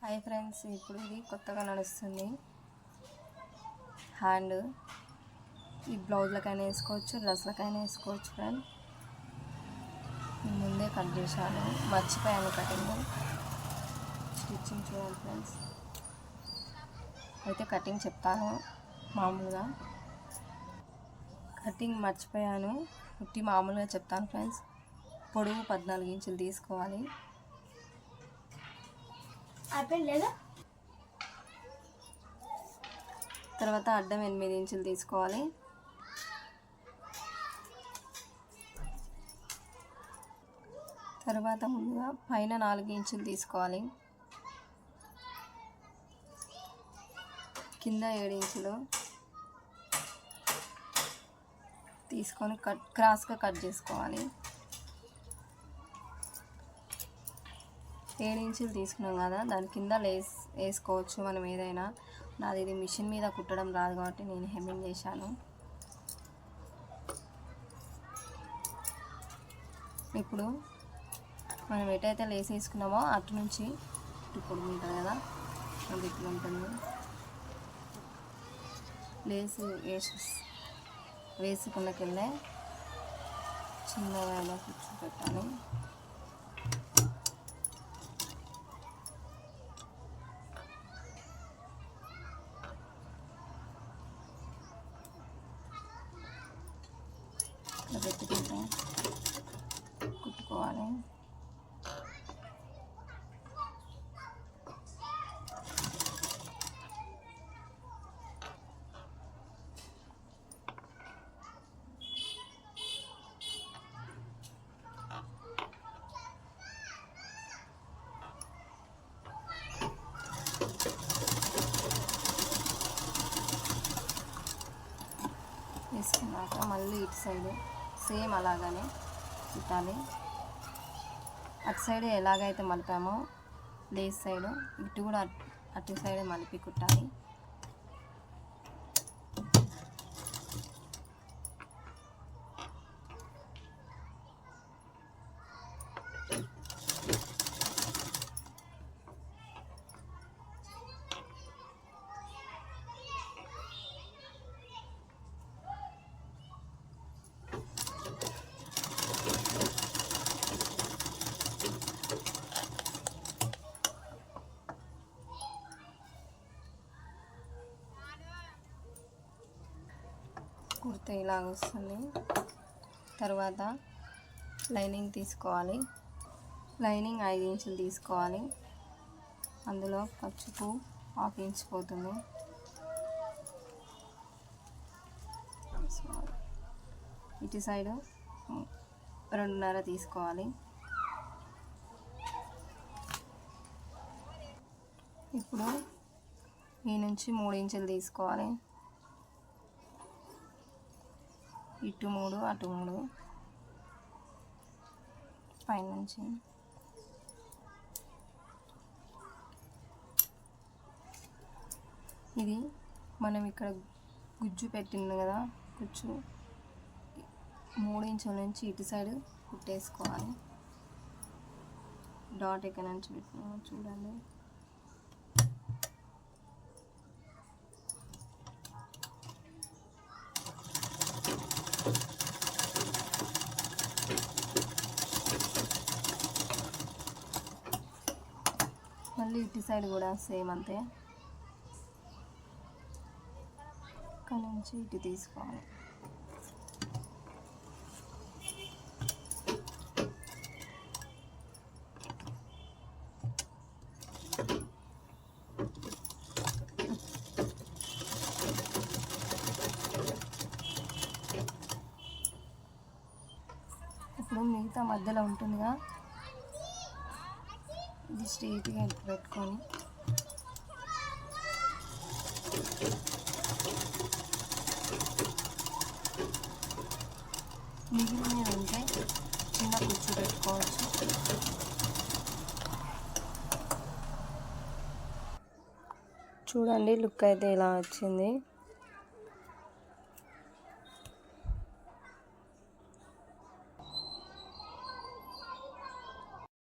Hi friends, ఇప్పుడు ఇది కొత్తగా నడుస్తుంది హ్యాండ్. ఈ బ్లౌజ్లకైనా వేసుకోవచ్చు, డ్రెస్లకైనా వేసుకోవచ్చు ఫ్రెండ్. ముందే కట్ చేశాను, మర్చిపోయాను కటింగ్. స్టిచ్చింగ్ చూడండి ఫ్రెండ్స్. అయితే కటింగ్ చెప్తాను. మామూలుగా కటింగ్ మర్చిపోయాను, మామూలుగా చెప్తాను ఫ్రెండ్స్. పొడవు 14 ఇంచులు తీసుకోవాలి. తర్వాత అడ్డం 8 ఇంచులు తీసుకోవాలి. తర్వాత ముందుగా పైన 4 ఇంచులు తీసుకోవాలి. కింద 7 ఇంచులు తీసుకొని క్రాస్గా కట్ చేసుకోవాలి. 7 ఇంచులు తీసుకున్నాం కదా, దాని కింద లేస్ వేసుకోవచ్చు మనం ఏదైనా. నాది ఇది మిషన్ మీద కుట్టడం రాదు కాబట్టి నేను హెమ్మింగ్ చేశాను. ఇప్పుడు మనం ఎటైతే లేస్ వేసుకున్నామో అటు నుంచి ఇటు పొడుగు ఉంటుంది కదా, అది ఇట్లా ఉంటుంది. లేస్ వేసుకున్నకెళ్ళే చిన్నగా ఇలా కూర్చోపెట్టాలి. పెట్టుకుంటా కుట్టుకోవాలి. వేసుకున్నాక మళ్ళీ ఇటు సైడ్ సేమ్ అలాగనే కుట్టాలి. అటు సైడ్ ఎలాగైతే మలిపామో లేస్ సైడ్ ఇటు కూడా అటు సైడే మలిపి కుట్టాలి. కుర్తా ఇలాగ వస్తుంది. తర్వాత లైనింగ్ తీసుకోవాలి. లైనింగ్ 5 ఇంచులు తీసుకోవాలి. అందులో ఖర్చుకు 1/2 ఇంచ్ పోతుంది. ఇటు సైడు 2.5 తీసుకోవాలి. ఇప్పుడు ఈ నుంచి 3 ఇంచులు తీసుకోవాలి. ఇటు 3 అటు 3 పైనుంచి. ఇది మనం ఇక్కడ గుజ్జు పెట్టింది కదా, గుజ్జు 3 ఇంచుల నుంచి ఇటు సైడ్ కుట్టేసుకోవాలి. డాట్ ఎక్కడ నుంచి పెట్టినా చూడండి. మళ్ళీ ఇటు సైడ్ కూడా సేమ్ అంతే. ఇక్కడ నుంచి ఇటు తీసుకోవాలి. ఇప్పుడు మిగతా మధ్యలో ఉంటుందిగా, ఇది స్ట్రైట్గా పెట్టుకొని మిగిలిన ఉంటే చిన్న కుచ్చు పెట్టుకోవచ్చు. చూడండి లుక్ అయితే ఇలా వచ్చింది.